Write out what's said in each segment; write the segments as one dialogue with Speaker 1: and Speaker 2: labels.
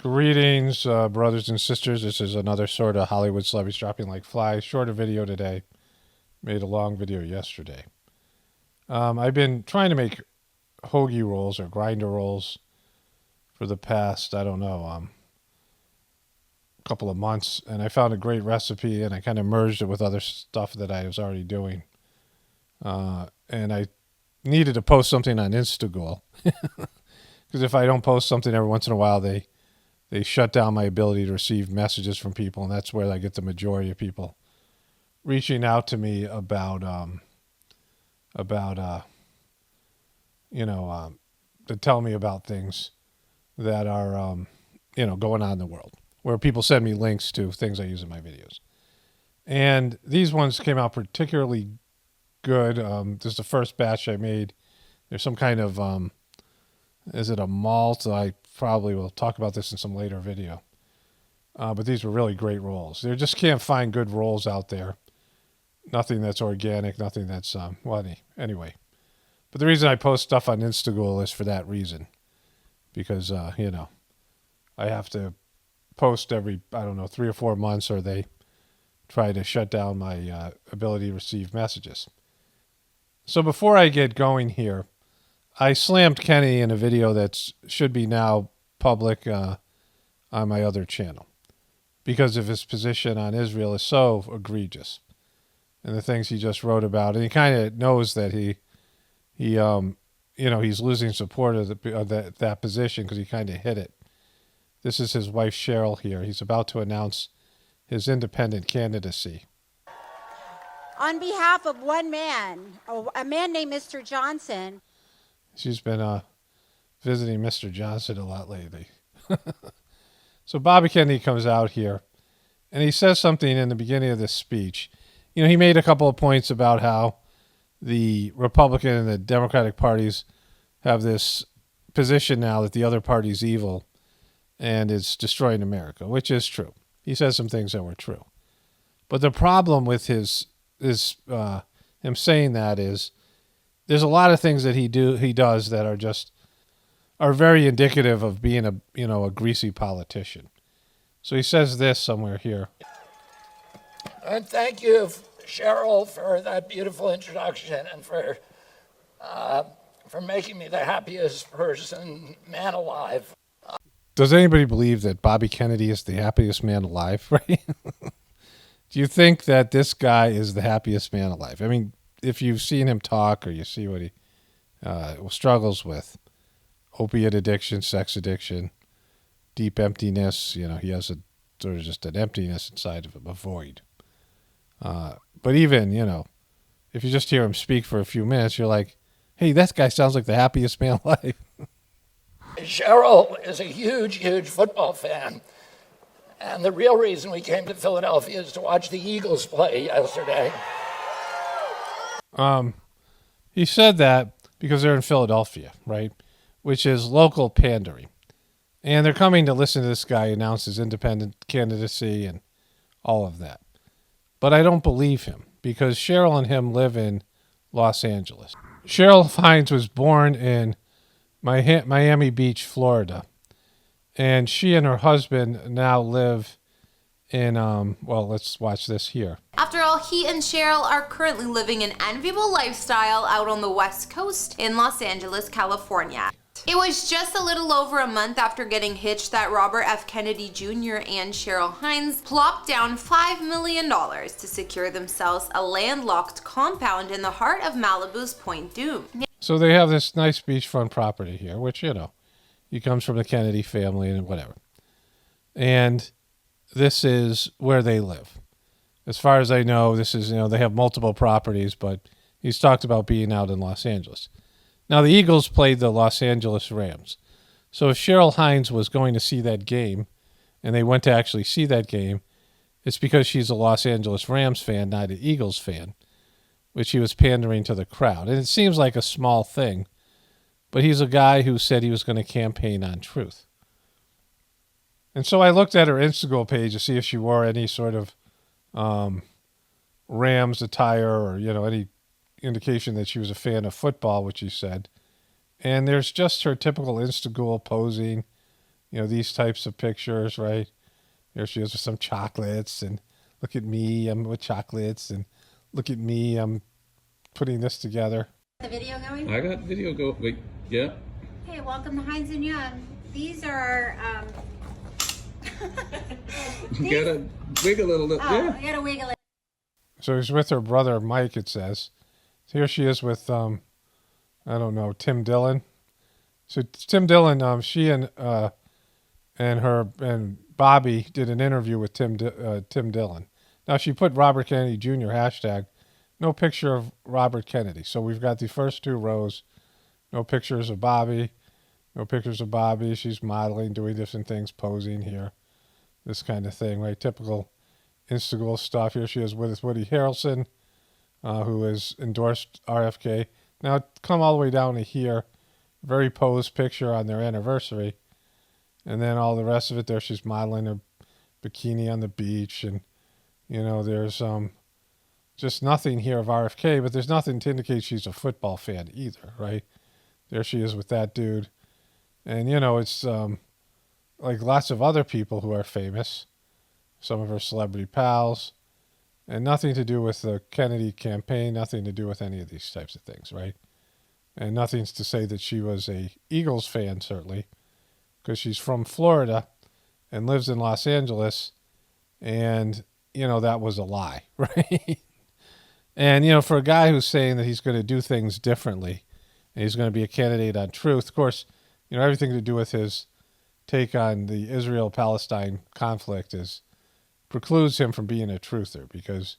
Speaker 1: Greetings, brothers and sisters. This is another sort of Hollywood celebrities dropping like flies. Shorter video today. Made a long video yesterday. I've been trying to make hoagie rolls or grinder rolls for the past, I don't know, couple of months. And I found a great recipe and I kind of merged it with other stuff that I was already doing. And I needed to post something on Instagram. Because if I don't post something every once in a while, they shut down my ability to receive messages from people, and that's where I get the majority of people reaching out to me about to tell me about things that are, going on in the world, where people send me links to things I use in my videos. And these ones came out particularly good. This is the first batch I made. There's some kind of, is it a malt? I probably will talk about this in some later video. But these were really great rolls. They just can't find good rolls out there. Nothing that's organic, nothing that's, anyway. But the reason I post stuff on Instagram is for that reason. Because, I have to post every, 3 or 4 months, or they try to shut down my ability to receive messages. So before I get going here, I slammed Kenny in a video that should be now public on my other channel because of his position on Israel is so egregious, and the things he just wrote about. And he kind of knows that he's losing support of that position because he kind of hit it. This is his wife Cheryl here. He's about to announce his independent candidacy.
Speaker 2: On behalf of one man, a man named Mr. Johnson.
Speaker 1: She's been visiting Mr. Johnson a lot lately. So Bobby Kennedy comes out here, and he says something in the beginning of this speech. He made a couple of points about how the Republican and the Democratic parties have this position now that the other party's evil and it's destroying America, which is true. He says some things that were true. But the problem with him saying that is there's a lot of things that he does that are very indicative of being a greasy politician. So he says this somewhere here.
Speaker 3: And thank you, Cheryl, for that beautiful introduction and for making me the happiest man alive.
Speaker 1: Does anybody believe that Bobby Kennedy is the happiest man alive? Right? Do you think that this guy is the happiest man alive? I mean, if you've seen him talk or you see what he struggles with, opiate addiction, sex addiction, deep emptiness, he has a sort of just an emptiness inside of him, a void. But even, if you just hear him speak for a few minutes, you're like, hey, that guy sounds like the happiest man alive.
Speaker 3: Cheryl is a huge, huge football fan. And the real reason we came to Philadelphia is to watch the Eagles play yesterday.
Speaker 1: He said that because they're in Philadelphia, right? Which is local pandering. And they're coming to listen to this guy announce his independent candidacy and all of that. But I don't believe him because Cheryl and him live in Los Angeles. Cheryl Hines was born in Miami Beach, Florida. And she and her husband now live in, let's watch this here.
Speaker 4: After all, he and Cheryl are currently living an enviable lifestyle out on the West Coast in Los Angeles, California. It was just a little over a month after getting hitched that Robert F. Kennedy Jr. and Cheryl Hines plopped down $5 million to secure themselves a landlocked compound in the heart of Malibu's Point Dume.
Speaker 1: So they have this nice beachfront property here, which, he comes from the Kennedy family and whatever. And this is where they live. As far as I know, this is, they have multiple properties, but he's talked about being out in Los Angeles. Now, the Eagles played the Los Angeles Rams. So if Cheryl Hines was going to see that game, and they went to actually see that game, it's because she's a Los Angeles Rams fan, not an Eagles fan, which he was pandering to the crowd. And it seems like a small thing, but he's a guy who said he was going to campaign on truth. And so I looked at her Instagram page to see if she wore any sort of Rams attire or, any indication that she was a fan of football, which she said. And there's just her typical Instagram posing, these types of pictures, right? Here she is with some chocolates, and look at me, I'm with chocolates, and look at me, I'm putting this together.
Speaker 2: The video going?
Speaker 5: I got video go. Wait, yeah.
Speaker 2: Hey, welcome to Hines and Young. These are
Speaker 5: You gotta wiggle it a little.
Speaker 2: oh,
Speaker 5: Yeah.
Speaker 2: I gotta wiggle it.
Speaker 1: So he's with her brother Mike, it says. Here she is with I don't know, Tim Dillon. So Tim Dillon, she and Bobby did an interview with Tim Dillon. Now she put Robert Kennedy Jr. hashtag, no picture of Robert Kennedy. So we've got the first two rows, no pictures of Bobby, no pictures of Bobby. She's modeling, doing different things, posing here, this kind of thing, right? Typical Instagram stuff. Here she is with Woody Harrelson, who has endorsed RFK. Now come all the way down to here, very posed picture on their anniversary. And then all the rest of it there, she's modeling her bikini on the beach. And, there's just nothing here of RFK, but there's nothing to indicate she's a football fan either, right? There she is with that dude. And, it's like lots of other people who are famous, some of her celebrity pals, and nothing to do with the Kennedy campaign, nothing to do with any of these types of things, right? And nothing's to say that she was a Eagles fan, certainly, because she's from Florida and lives in Los Angeles, and, that was a lie, right? And, for a guy who's saying that he's going to do things differently and he's going to be a candidate on truth, of course, everything to do with his take on the Israel-Palestine conflict precludes him from being a truther because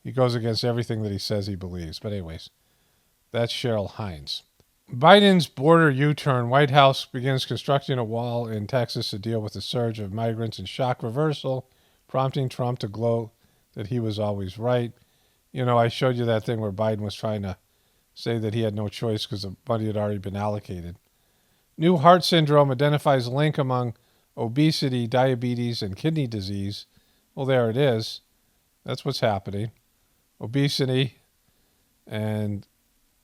Speaker 1: he goes against everything that he says he believes. But anyways, that's Cheryl Hines. Biden's border U-turn. White House begins constructing a wall in Texas to deal with the surge of migrants in shock reversal, prompting Trump to gloat that he was always right. I showed you that thing where Biden was trying to say that he had no choice because the money had already been allocated. New heart syndrome identifies link among obesity, diabetes, and kidney disease. Well, there it is. That's what's happening. Obesity and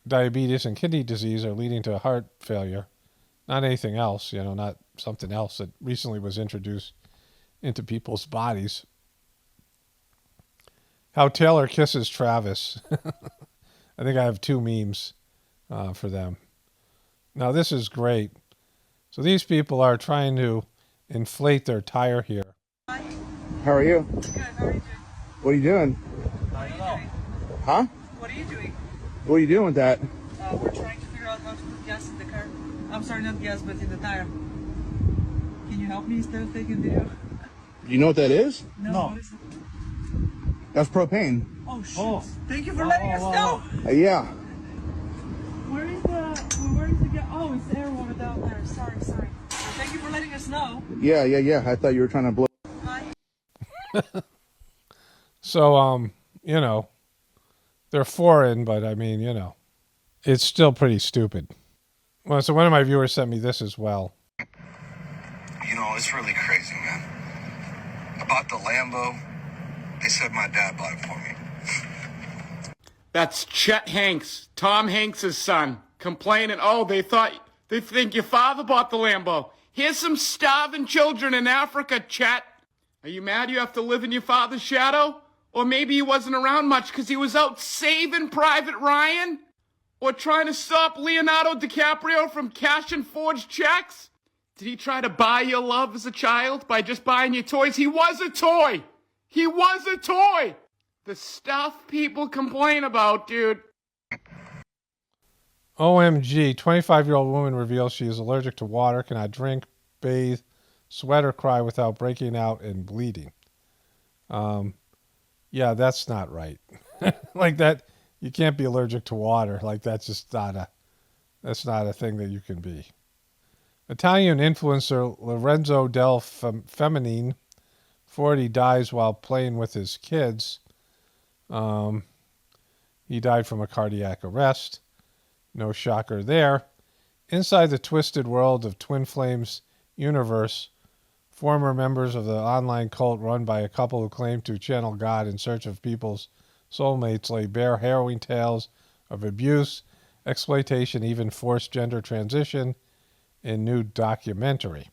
Speaker 1: diabetes and kidney disease are leading to heart failure. Not anything else, not something else that recently was introduced into people's bodies. How Taylor kisses Travis. I think I have two memes for them. Now, this is great. So these people are trying to inflate their tire here.
Speaker 6: How are you?
Speaker 7: Good, how are you doing?
Speaker 6: What are you doing?
Speaker 7: What are you doing?
Speaker 6: Huh?
Speaker 7: What are you doing?
Speaker 6: What are you doing with that?
Speaker 7: We're trying to figure out how to put gas in the car. I'm sorry, not gas, but in the tire. Can you help me instead of taking video?
Speaker 6: Do you know what that is?
Speaker 7: No. What is it?
Speaker 6: That's propane.
Speaker 7: Oh, shoot. Thank you for letting us know.
Speaker 6: Yeah.
Speaker 7: Where is the gas? Oh, it's air water down there. Sorry. Thank you for letting us know.
Speaker 6: Yeah. I thought you were trying to blow.
Speaker 7: Hi.
Speaker 1: So, they're foreign, but I mean, it's still pretty stupid. Well, so one of my viewers sent me this as well.
Speaker 8: It's really crazy, man. I bought the Lambo. They said my dad bought it for me.
Speaker 9: That's Chet Hanks, Tom Hanks' son, complaining, they think your father bought the Lambo. Here's some starving children in Africa, Chet. Are you mad you have to live in your father's shadow? Or maybe he wasn't around much because he was out saving Private Ryan? Or trying to stop Leonardo DiCaprio from cashing forged checks? Did he try to buy your love as a child by just buying you toys? He was a toy! He was a toy! The stuff people complain about, dude.
Speaker 1: OMG, 25-year-old woman reveals she is allergic to water, cannot drink, bathe, sweat, or cry without breaking out and bleeding. Yeah, that's not right. Like that, you can't be allergic to water. Like that's just that's not a thing that you can be. Italian influencer Lorenzo Del Feminine, 40, dies while playing with his kids. He died from a cardiac arrest. No shocker there. Inside the twisted world of Twin Flames universe, former members of the online cult run by a couple who claim to channel God in search of people's soulmates lay bare harrowing tales of abuse, exploitation, even forced gender transition in new documentary.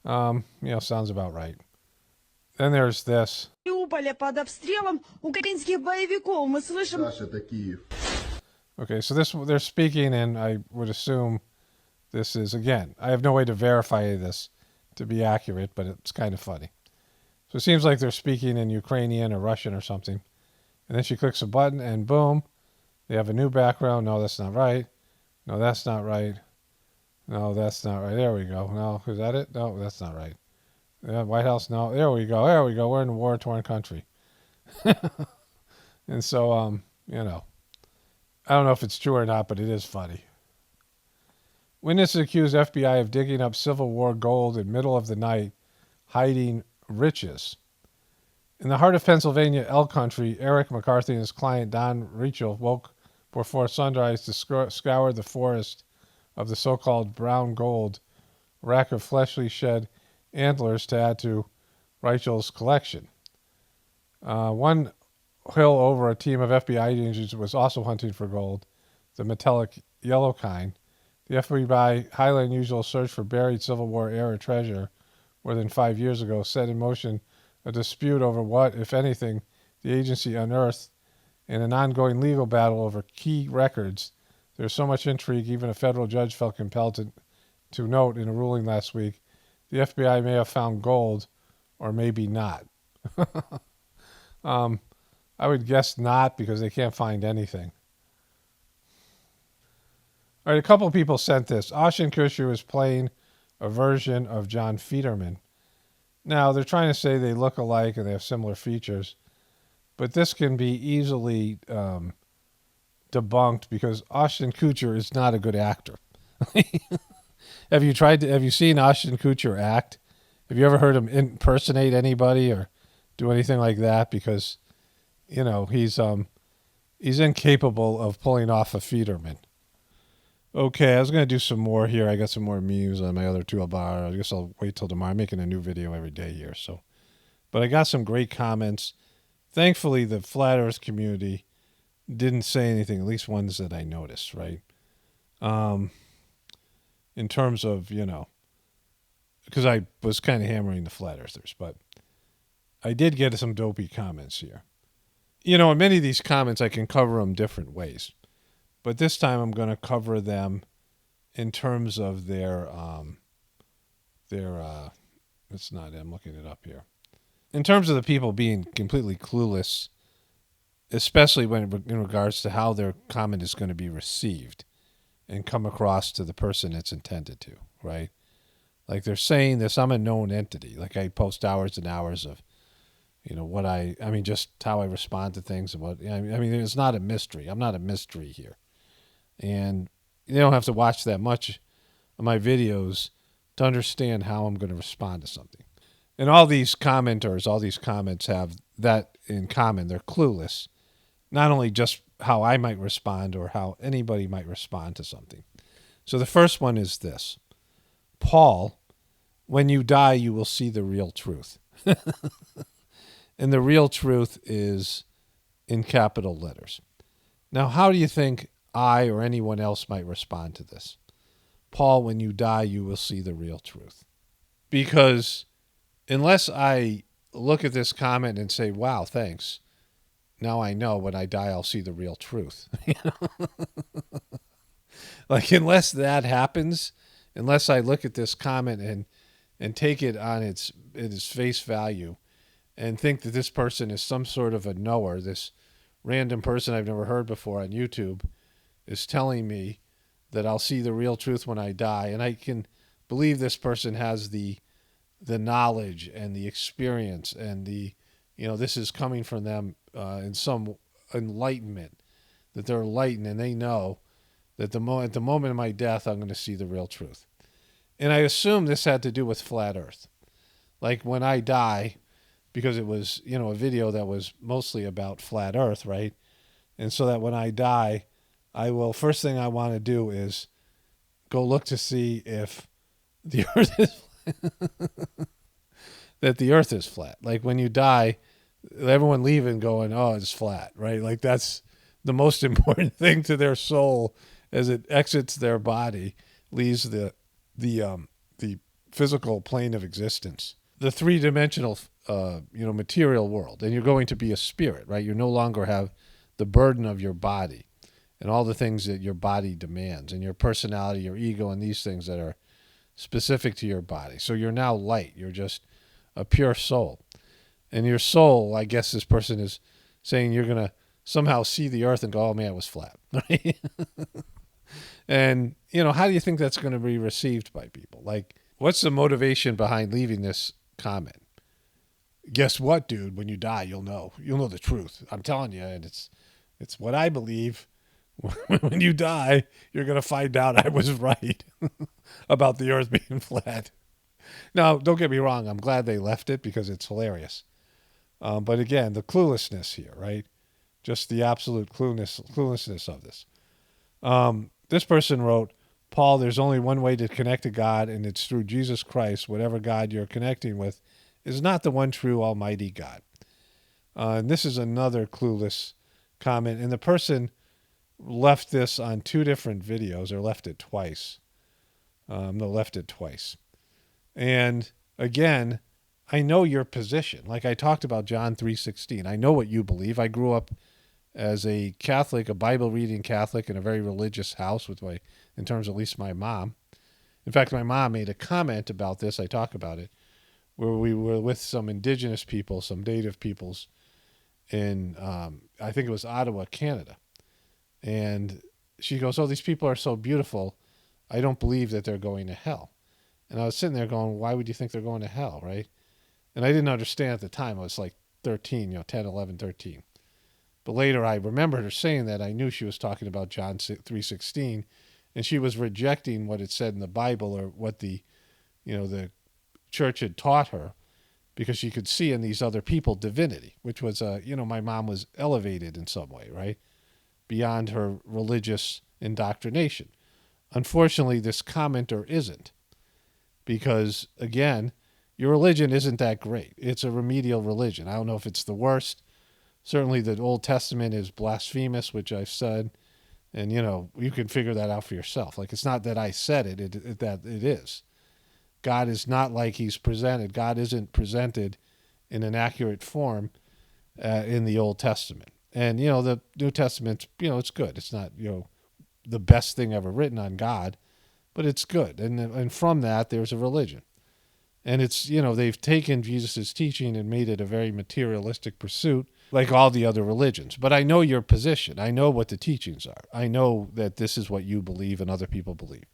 Speaker 1: Sounds about right. Then there's this.
Speaker 7: Mariуполя под обстрелом украинских боевиков. Мы слышим...
Speaker 1: Okay, so they're speaking, and I would assume this is, again, I have no way to verify this to be accurate, but it's kind of funny. So it seems like they're speaking in Ukrainian or Russian or something. And then she clicks a button, and boom, they have a new background. No, that's not right. No, that's not right. No, that's not right. There we go. No, is that it? No, that's not right. Yeah, White House, no. There we go. There we go. We're in a war-torn country. And so, I don't know if it's true or not, but it is funny. Witnesses accuse FBI of digging up Civil War gold in middle of the night, hiding riches. In the heart of Pennsylvania elk country, Eric McCarthy and his client Don Rachel woke before sunrise to scour the forest of the so-called brown gold, rack of fleshly shed antlers to add to Rachel's collection. One hill over, a team of FBI agents was also hunting for gold, the metallic yellow kind. The FBI, highly unusual search for buried Civil War era treasure more than 5 years ago, set in motion a dispute over what, if anything, the agency unearthed, and an ongoing legal battle over key records. There's so much intrigue, even a federal judge felt compelled to note in a ruling last week, the FBI may have found gold, or maybe not. I would guess not, because they can't find anything. All right, a couple people sent this. Ashton Kutcher is playing a version of John Fetterman. Now, they're trying to say they look alike and they have similar features, but this can be easily debunked because Ashton Kutcher is not a good actor. Have you seen Ashton Kutcher act? Have you ever heard him impersonate anybody or do anything like that? Because he's incapable of pulling off a Fetterman. Okay, I was going to do some more here. I got some more memes on my other toolbar. I guess I'll wait till tomorrow. I'm making a new video every day here. But I got some great comments. Thankfully, the Flat Earth community didn't say anything, at least ones that I noticed, right? In terms of, because I was kind of hammering the Flat Earthers, but I did get some dopey comments here. In many of these comments, I can cover them different ways. But this time I'm going to cover them in terms of their it's not, I'm looking it up here. In terms of the people being completely clueless, especially when in regards to how their comment is going to be received and come across to the person it's intended to, right? Like they're saying this, I'm a known entity. Like I post hours and hours of, just how I respond to things and it's not a mystery. I'm not a mystery here. And you don't have to watch that much of my videos to understand how I'm going to respond to something. And all these commenters, all these comments have that in common. They're clueless. Not only just how I might respond or how anybody might respond to something. So the first one is this. Paul, when you die, you will see the real truth. And the real truth is in capital letters. Now, how do you think I or anyone else might respond to this? Paul, when you die, you will see the real truth. Because unless I look at this comment and say, wow, thanks. Now I know when I die, I'll see the real truth. Like, unless that happens, unless I look at this comment and take it on its face value and think that this person is some sort of a knower, this random person I've never heard before on YouTube is telling me that I'll see the real truth when I die, and I can believe this person has the knowledge and the experience and this is coming from them in some enlightenment, that they're enlightened and they know that at the moment of my death, I'm going to see the real truth. And I assume this had to do with Flat Earth. Like when I die, because it was, a video that was mostly about Flat Earth, right? And so that when I die, first thing I want to do is go look to see if the earth is that the earth is flat. Like when you die, everyone leaving going, oh, it's flat, right? Like that's the most important thing to their soul as it exits their body, leaves the physical plane of existence, the three-dimensional, material world, and you're going to be a spirit, right? You no longer have the burden of your body and all the things that your body demands and your personality, your ego, and these things that are specific to your body. So you're now light. You're just a pure soul. And your soul, I guess this person is saying, you're going to somehow see the earth and go, oh, man, it was flat. Right? And, how do you think that's going to be received by people? Like, what's the motivation behind leaving this comment? Guess what, dude? When you die, you'll know. You'll know the truth. I'm telling you, and it's what I believe. When you die, you're going to find out I was right about the earth being flat. Now, don't get me wrong. I'm glad they left it because it's hilarious. But again, the cluelessness here, right? Just the absolute cluelessness of this. This person wrote, Paul, there's only one way to connect to God, and it's through Jesus Christ. Whatever God you're connecting with is not the one true almighty God. And this is another clueless comment. And the person left this on two different videos, or left it twice. Left it twice. And again, I know your position. Like I talked about John 3:16. I know what you believe. I grew up as a Catholic, a Bible-reading Catholic in a very religious house in terms of at least my mom. In fact, my mom made a comment about this. I talk about it, where we were with some indigenous people, some native peoples in, I think it was Ottawa, Canada. And she goes, oh, these people are so beautiful. I don't believe that they're going to hell. And I was sitting there going, why would you think they're going to hell, right? And I didn't understand at the time. I was like 13, 10, 11, 13. But later I remembered her saying that. I knew she was talking about John 3:16, and she was rejecting what it said in the Bible or what the church had taught her, because she could see in these other people divinity, which was, my mom was elevated in some way, right? Beyond her religious indoctrination. Unfortunately, this commenter isn't, because, again, your religion isn't that great. It's a remedial religion. I don't know if it's the worst. Certainly the Old Testament is blasphemous, which I've said, and, you can figure that out for yourself. Like, it's not that I said that it is. God is not like he's presented. God isn't presented in an accurate form in the Old Testament. And, the New Testament, it's good. It's not, the best thing ever written on God, but it's good. And from that, there's a religion. And it's, they've taken Jesus' teaching and made it a very materialistic pursuit, like all the other religions. But I know your position. I know what the teachings are. I know that this is what you believe and other people believe.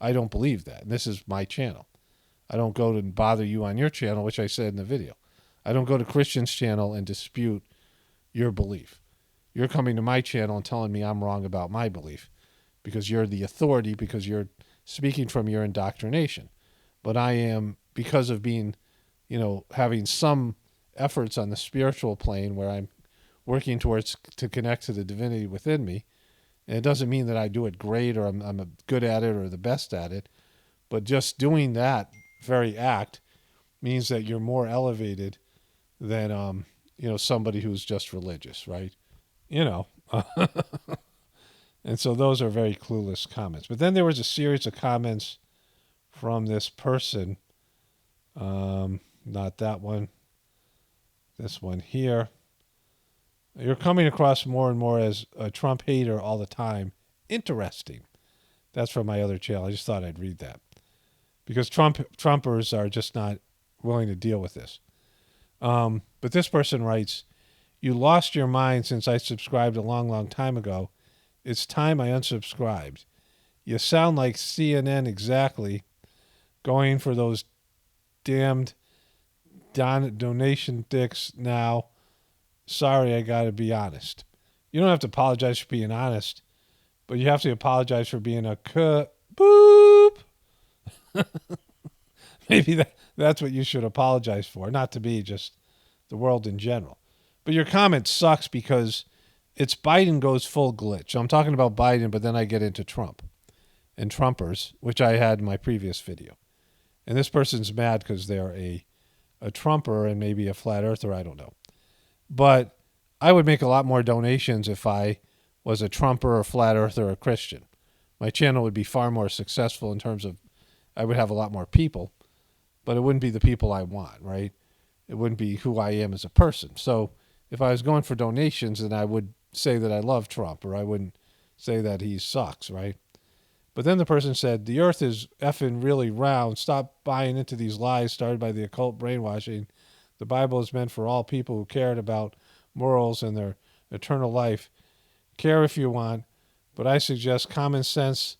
Speaker 1: I don't believe that. And this is my channel. I don't go to bother you on your channel, which I said in the video. I don't go to Christian's channel and dispute your belief. You're coming to my channel and telling me I'm wrong about my belief because you're the authority, because you're speaking from your indoctrination. But I am, because of being, having some efforts on the spiritual plane where I'm working to connect to the divinity within me. And it doesn't mean that I do it great or I'm good at it or the best at it, but just doing that very act means that you're more elevated than, somebody who's just religious, right? And so those are very clueless comments. But then there was a series of comments from this person, not that one, this one here. You're coming across more and more as a Trump hater all the time. Interesting. That's from my other channel. I just thought I'd read that, because Trumpers are just not willing to deal with this. But this person writes, you lost your mind since I subscribed a long, long time ago. It's time I unsubscribed. You sound like CNN exactly, going for those damned donation dicks now. Sorry, I got to be honest. You don't have to apologize for being honest, but you have to apologize for being a boop. Maybe that's what you should apologize for, not to be just the world in general. But your comment sucks because it's Biden goes full glitch. So I'm talking about Biden, but then I get into Trump and Trumpers, which I had in my previous video. And this person's mad because they're a Trumper and maybe a flat earther, I don't know. But I would make a lot more donations if I was a Trumper or flat earther or a Christian. My channel would be far more successful in terms of I would have a lot more people. but it wouldn't be the people I want, right? It wouldn't be who I am as a person. So if I was going for donations, then I would say that I love Trump, or I wouldn't say that he sucks, right? But then the person said, the earth is effing really round. Stop buying into these lies started by the occult brainwashing. The Bible is meant for all people who cared about morals and their eternal life. Care if you want, but I suggest common sense,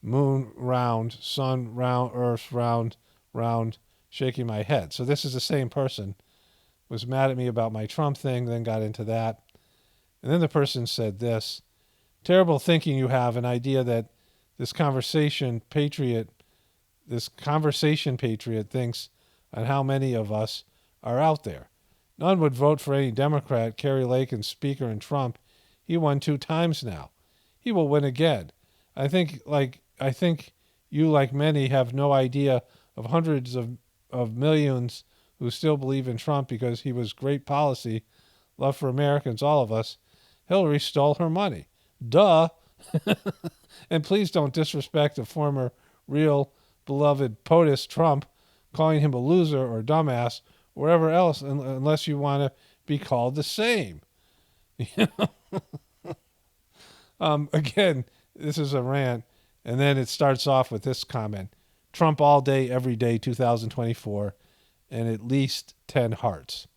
Speaker 1: moon round, sun round, earth round, shaking my head. So this is the same person, was mad at me about my Trump thing, then got into that. And then the person said this, terrible thinking you have, an idea that this conversation patriot thinks on how many of us are out there. None would vote for any Democrat, Kerry Lake and Speaker and Trump. He won 2 times now. He will win again. I think you, like many, have no idea of hundreds of millions who still believe in Trump because he was great policy, love for Americans, all of us. Hillary stole her money. Duh. And please don't disrespect a former real beloved POTUS Trump, calling him a loser or dumbass, or whatever else, unless you want to be called the same. Again, this is a rant, and then it starts off with this comment: Trump all day, every day, 2024, and at least 10 hearts.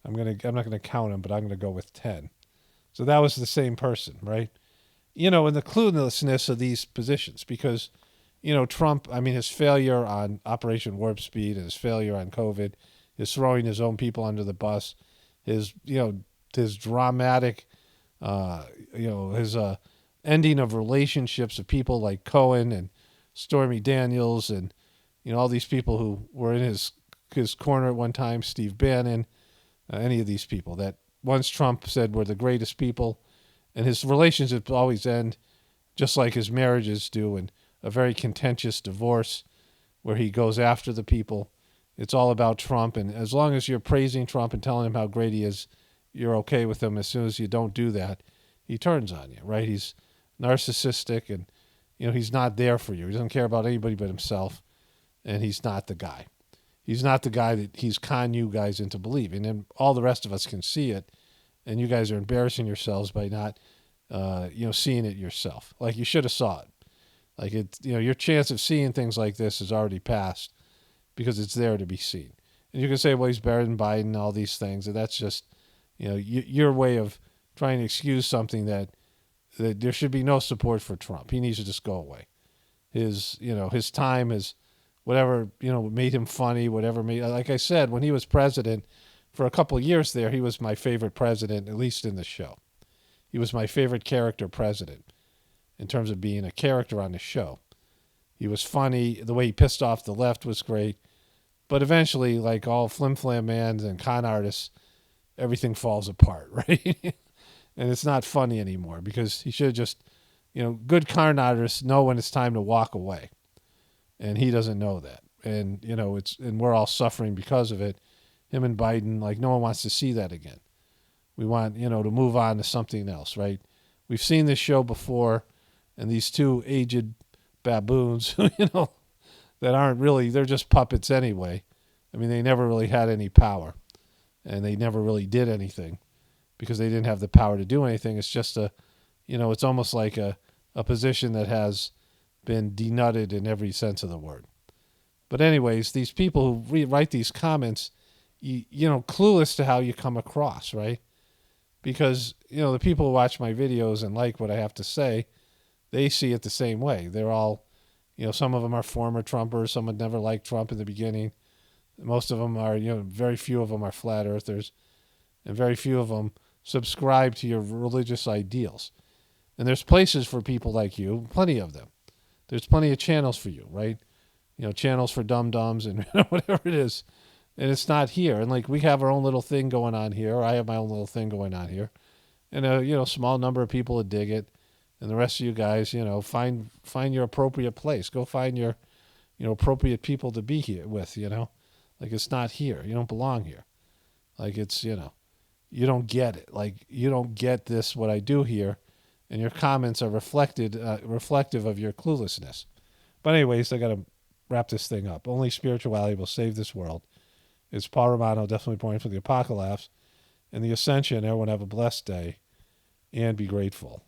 Speaker 1: I'm not gonna count them, but I'm gonna go with 10. So that was the same person, right? And the cluelessness of these positions, because, Trump, his failure on Operation Warp Speed, his failure on COVID, his throwing his own people under the bus, his dramatic, his ending of relationships of people like Cohen and Stormy Daniels and, all these people who were in his corner at one time, Steve Bannon, any of these people that once Trump said were the greatest people. And his relationships always end just like his marriages do, in a very contentious divorce where he goes after the people. It's all about Trump. And as long as you're praising Trump and telling him how great he is, you're okay with him. As soon as you don't do that, he turns on you, right? He's narcissistic and, he's not there for you. He doesn't care about anybody but himself. And he's not the guy. He's not the guy that he's conned you guys into believing. And all the rest of us can see it. And you guys are embarrassing yourselves by not, seeing it yourself. Like you should have saw it. Like your chance of seeing things like this is already passed because it's there to be seen. And you can say, well, he's better than Biden and all these things. And that's just, your way of trying to excuse something that there should be no support for Trump. He needs to just go away. His time is whatever, made him funny, whatever made, like I said, when he was president, for a couple of years there, he was my favorite president, at least in the show. He was my favorite character president in terms of being a character on the show. He was funny. The way he pissed off the left was great. But eventually, like all flim-flam mans and con artists, everything falls apart, right? And it's not funny anymore because he should have just, good con artists know when it's time to walk away. And he doesn't know that. And, and we're all suffering because of it. Him and Biden, like no one wants to see that again. We want, to move on to something else, right? We've seen this show before, and these 2 aged baboons, that aren't really, they're just puppets anyway. They never really had any power, and they never really did anything because they didn't have the power to do anything. It's just it's almost like a position that has been denutted in every sense of the word. But anyways, these people who write these comments, clueless to how you come across, right? Because, the people who watch my videos and like what I have to say, they see it the same way. They're all, some of them are former Trumpers. Some had never liked Trump in the beginning. Most of them are, very few of them are flat earthers. And very few of them subscribe to your religious ideals. And there's places for people like you, plenty of them. There's plenty of channels for you, right? Channels for dum-dums and whatever it is. And it's not here. And like we have our own little thing going on here. I have my own little thing going on here. And a small number of people would dig it. And the rest of you guys, find your appropriate place. Go find your, appropriate people to be here with, Like it's not here. You don't belong here. Like it's, you don't get it. Like you don't get this, what I do here. And your comments are reflective of your cluelessness. But anyways, I got to wrap this thing up. Only spirituality will save this world. It's Paul Romano, definitely praying for the apocalypse and the ascension. Everyone have a blessed day and be grateful.